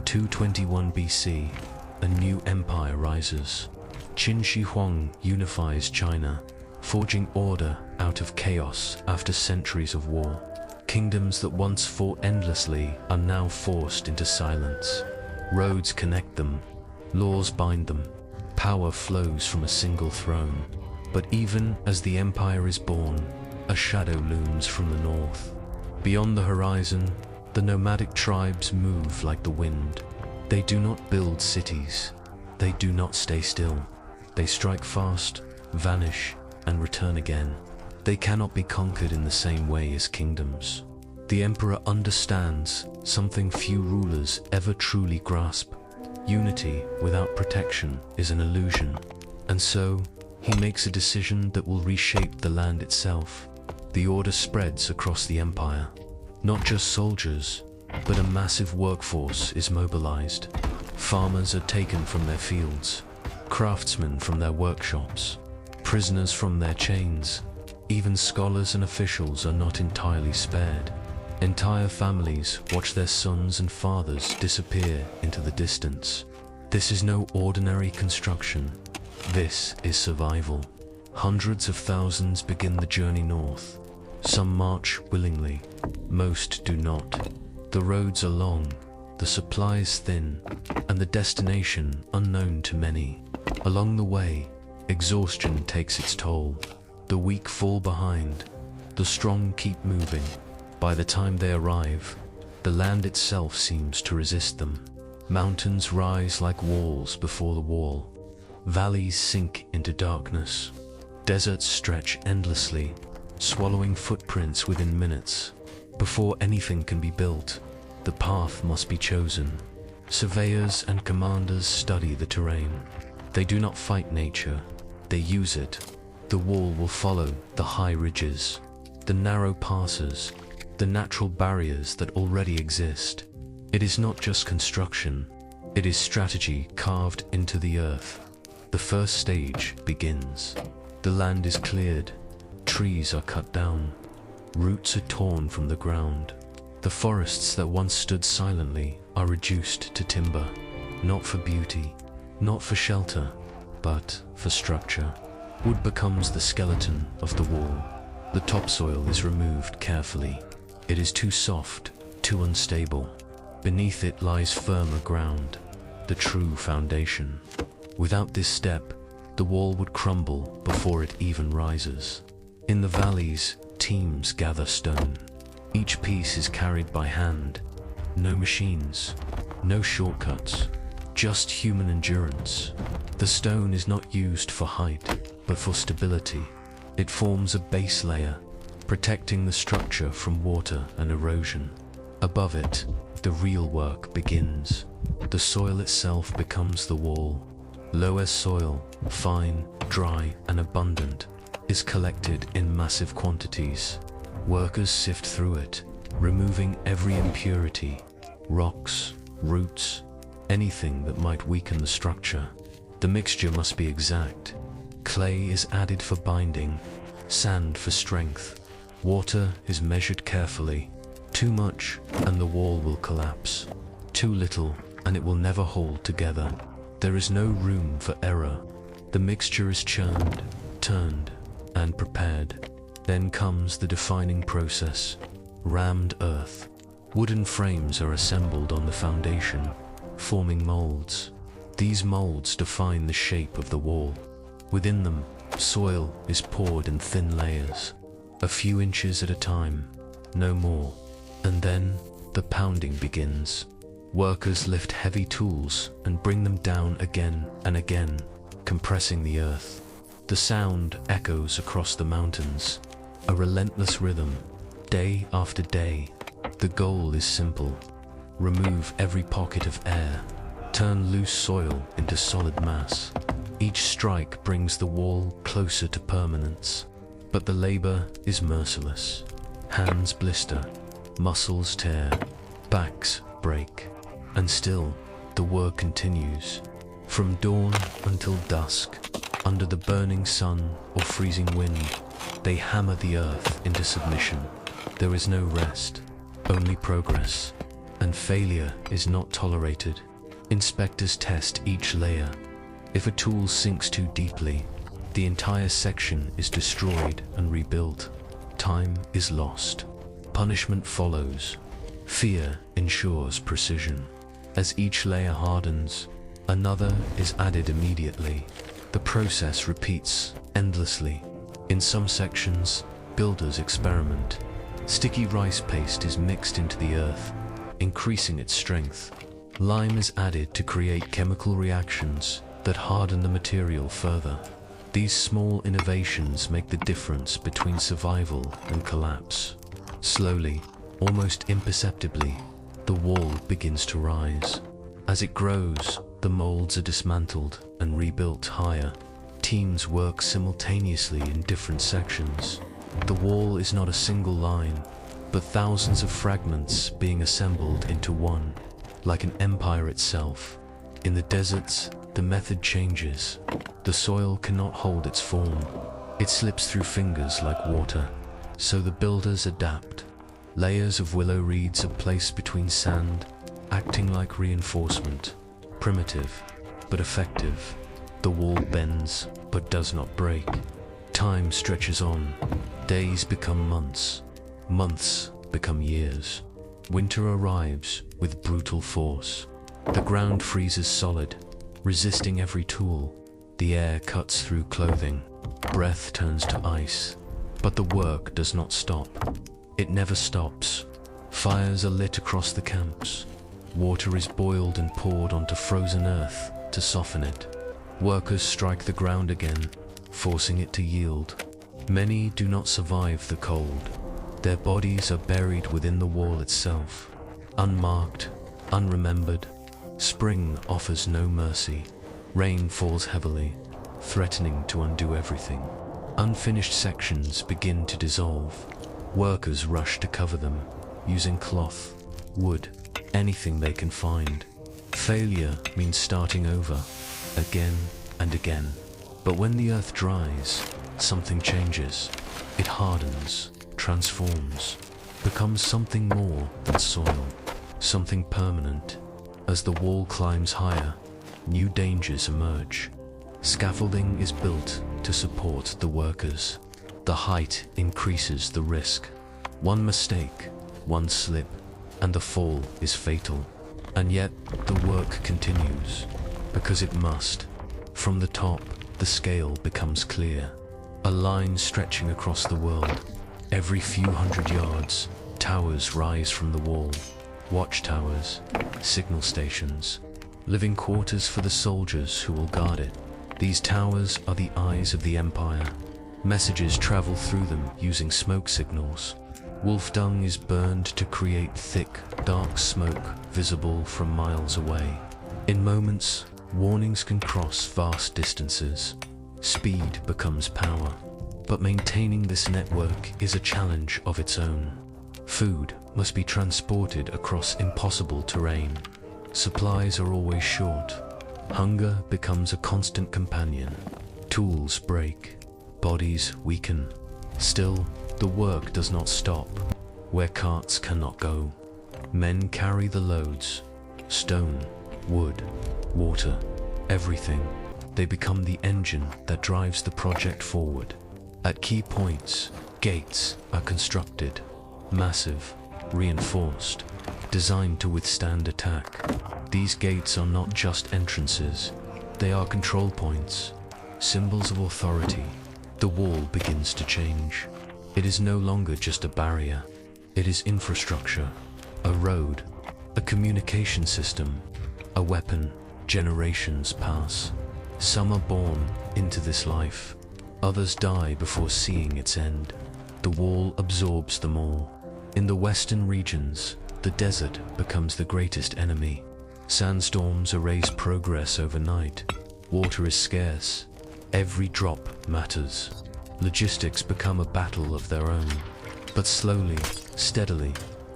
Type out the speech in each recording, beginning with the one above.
In 221 BC, a new empire rises. Qin Shi Huang unifies China, forging order out of chaos after centuries of war. Kingdoms that once fought endlessly are now forced into silence. Roads connect them, laws bind them, power flows from a single throne. But even as the empire is born, a shadow looms from the north. Beyond the horizon, the nomadic tribes move like the wind. They do not build cities. They do not stay still. They strike fast, vanish, and return again. They cannot be conquered in the same way as kingdoms. The emperor understands something few rulers ever truly grasp. Unity without protection is an illusion. And so, he makes a decision that will reshape the land itself. The order spreads across the empire. Not just soldiers, but a massive workforce is mobilized. Farmers are taken from their fields, craftsmen from their workshops, prisoners from their chains. Even scholars and officials are not entirely spared. Entire families watch their sons and fathers disappear into the distance. This is no ordinary construction. This is survival. Hundreds of thousands begin the journey north. Some march willingly, most do not. The roads are long, the supplies thin, and the destination unknown to many. Along the way, exhaustion takes its toll. The weak fall behind, the strong keep moving. By the time they arrive, the land itself seems to resist them. Mountains rise like walls before the wall. Valleys sink into darkness. Deserts stretch endlessly, swallowing footprints within minutes. Before anything can be built, the path must be chosen. Surveyors and commanders study the terrain. They do not fight nature, they use it. The wall will follow the high ridges, the narrow passes, the natural barriers that already exist. It is not just construction, it is strategy carved into the earth. The first stage begins. The land is cleared, trees are cut down, roots are torn from the ground. The forests that once stood silently are reduced to timber, not for beauty, not for shelter, but for structure. Wood becomes the skeleton of the wall. The topsoil is removed carefully. It is too soft, too unstable. Beneath it lies firmer ground, the true foundation. Without this step, the wall would crumble before it even rises. In the valleys, teams gather stone. Each piece is carried by hand. No machines, no shortcuts, just human endurance. The stone is not used for height, but for stability. It forms a base layer, protecting the structure from water and erosion. Above it, the real work begins. The soil itself becomes the wall. Lower soil, fine, dry, and abundant, is collected in massive quantities. Workers sift through it, removing every impurity, rocks, roots, anything that might weaken the structure. The mixture must be exact. Clay is added for binding, sand for strength. Water is measured carefully. Too much, and the wall will collapse. Too little, and it will never hold together. There is no room for error. The mixture is churned, turned, and prepared. Then comes the defining process, rammed earth. Wooden frames are assembled on the foundation, forming molds. These molds define the shape of the wall. Within them, soil is poured in thin layers, a few inches at a time, no more. And then, the pounding begins. Workers lift heavy tools and bring them down again and again, compressing the earth. The sound echoes across the mountains, a relentless rhythm, day after day. The goal is simple: remove every pocket of air, turn loose soil into solid mass. Each strike brings the wall closer to permanence, but the labor is merciless. Hands blister, muscles tear, backs break, and still the work continues. From dawn until dusk, under the burning sun or freezing wind, they hammer the earth into submission. There is no rest, only progress. and failure is not tolerated. Inspectors test each layer. If a tool sinks too deeply, the entire section is destroyed and rebuilt. Time is lost. Punishment follows. Fear ensures precision. As each layer hardens, another is added immediately. The process repeats endlessly. In some sections, builders experiment. Sticky rice paste is mixed into the earth, increasing its strength. Lime is added to create chemical reactions that harden the material further. These small innovations make the difference between survival and collapse. Slowly, almost imperceptibly, the wall begins to rise. As it grows, the molds are dismantled and rebuilt higher. Teams work simultaneously in different sections. The wall is not a single line, but thousands of fragments being assembled into one, like an empire itself. In the deserts, the method changes. The soil cannot hold its form. It slips through fingers like water. So the builders adapt. Layers of willow reeds are placed between sand, acting like reinforcement. Primitive, but effective. The wall bends, but does not break. Time stretches on. Days become months. Months become years. Winter arrives with brutal force. The ground freezes solid, resisting every tool. The air cuts through clothing. Breath turns to ice. But the work does not stop. It never stops. Fires are lit across the camps. Water is boiled and poured onto frozen earth to soften it. Workers strike the ground again, forcing it to yield. Many do not survive the cold. Their bodies are buried within the wall itself. Unmarked, unremembered, spring offers no mercy. Rain falls heavily, threatening to undo everything. Unfinished sections begin to dissolve. Workers rush to cover them, using cloth, wood, anything they can find. Failure means starting over, again and again. But when the earth dries, something changes. It hardens, transforms, becomes something more than soil, something permanent. As the wall climbs higher, new dangers emerge. Scaffolding is built to support the workers. The height increases the risk. One mistake, one slip, and the fall is fatal. And yet, the work continues, because it must. From the top, the scale becomes clear. A line stretching across the world. Every few hundred yards, towers rise from the wall. Watchtowers, signal stations, living quarters for the soldiers who will guard it. These towers are the eyes of the empire. Messages travel through them using smoke signals. Wolf dung is burned to create thick, dark smoke visible from miles away. In moments, warnings can cross vast distances. Speed becomes power. But maintaining this network is a challenge of its own. Food must be transported across impossible terrain. Supplies are always short. Hunger becomes a constant companion. Tools break. Bodies weaken. Still, the work does not stop. Where carts cannot go, men carry the loads. Stone, wood, water, everything. They become the engine that drives the project forward. At key points, gates are constructed. Massive, reinforced, designed to withstand attack. These gates are not just entrances. They are control points, symbols of authority. The wall begins to change. It is no longer just a barrier. It is infrastructure, a road, a communication system, a weapon. Generations pass. Some are born into this life. Others die before seeing its end. The wall absorbs them all. In the western regions, the desert becomes the greatest enemy. Sandstorms erase progress overnight. Water is scarce. Every drop matters. Logistics become a battle of their own. But slowly, steadily,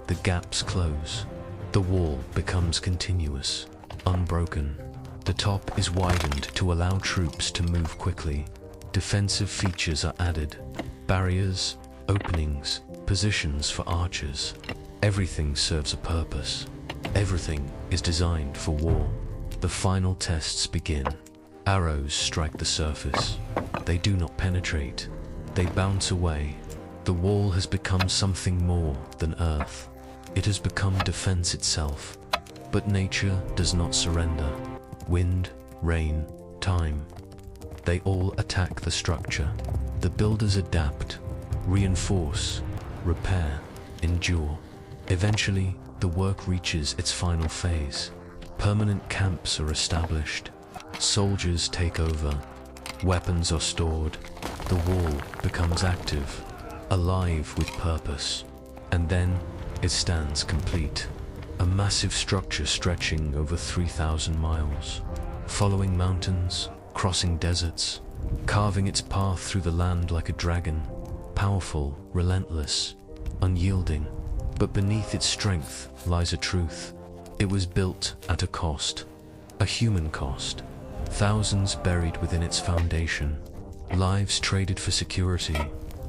the gaps close. The wall becomes continuous, unbroken. The top is widened to allow troops to move quickly. Defensive features are added. Barriers, openings, positions for archers. Everything serves a purpose. Everything is designed for war. The final tests begin. Arrows strike the surface. They do not penetrate. They bounce away. The wall has become something more than earth. It has become defense itself. But nature does not surrender. Wind, rain, time. They all attack the structure. The builders adapt, reinforce, repair, endure. Eventually, the work reaches its final phase. Permanent camps are established. Soldiers take over. Weapons are stored. The wall becomes active, alive with purpose. And then it stands complete. A massive structure stretching over 3,000 miles, following mountains, crossing deserts, carving its path through the land like a dragon, powerful, relentless, unyielding. But beneath its strength lies a truth. It was built at a cost, a human cost. Thousands buried within its foundation, lives traded for security,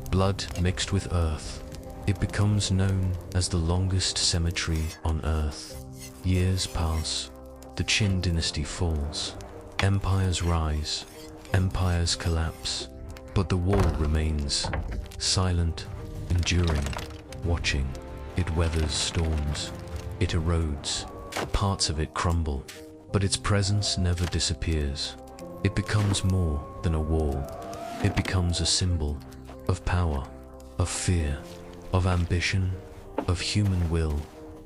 blood mixed with earth. It becomes known as the longest cemetery on earth. Years pass, the Qin dynasty falls, empires rise, empires collapse, but the wall remains, silent, enduring, watching. It weathers storms, it erodes, parts of it crumble, but its presence never disappears. It becomes more than a wall. It becomes a symbol of power, of fear, of ambition, of human will.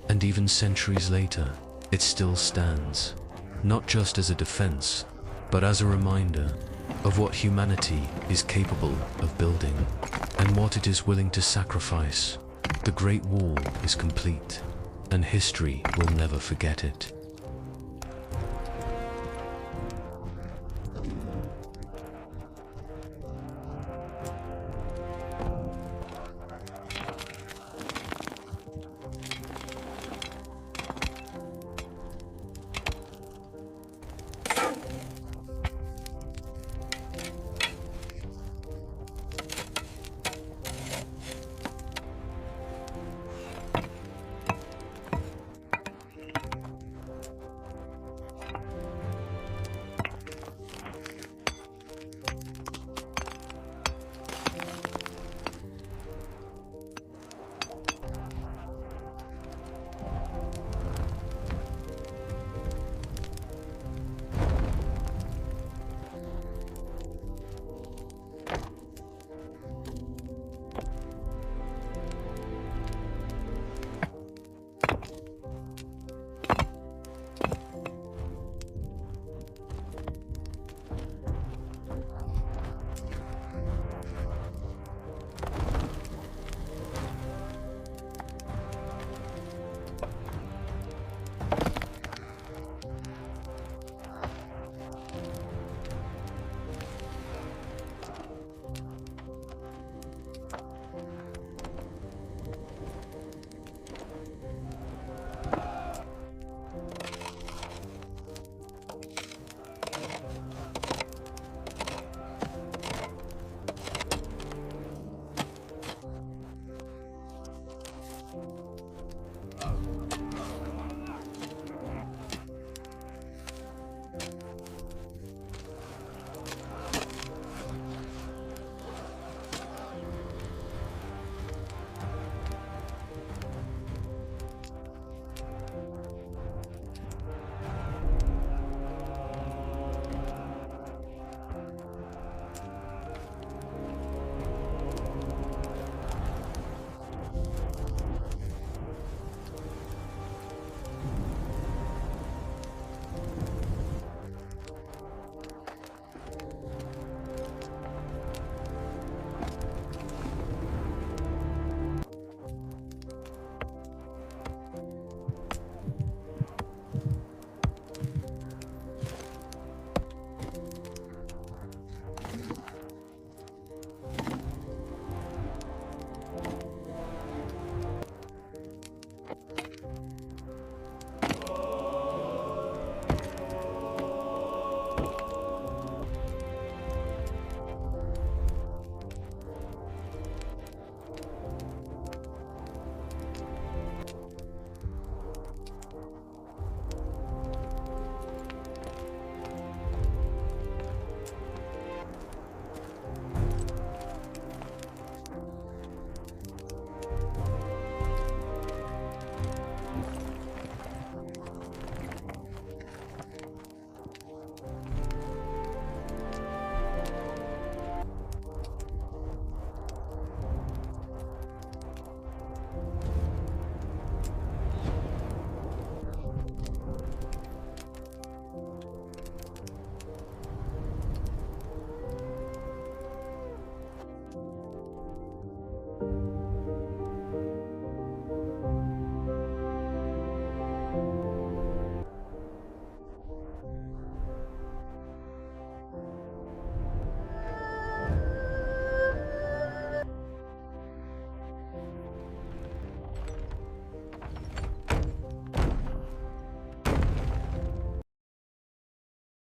And even centuries later, it still stands, not just as a defense, but as a reminder of what humanity is capable of building and what it is willing to sacrifice. The Great Wall is complete, and history will never forget it.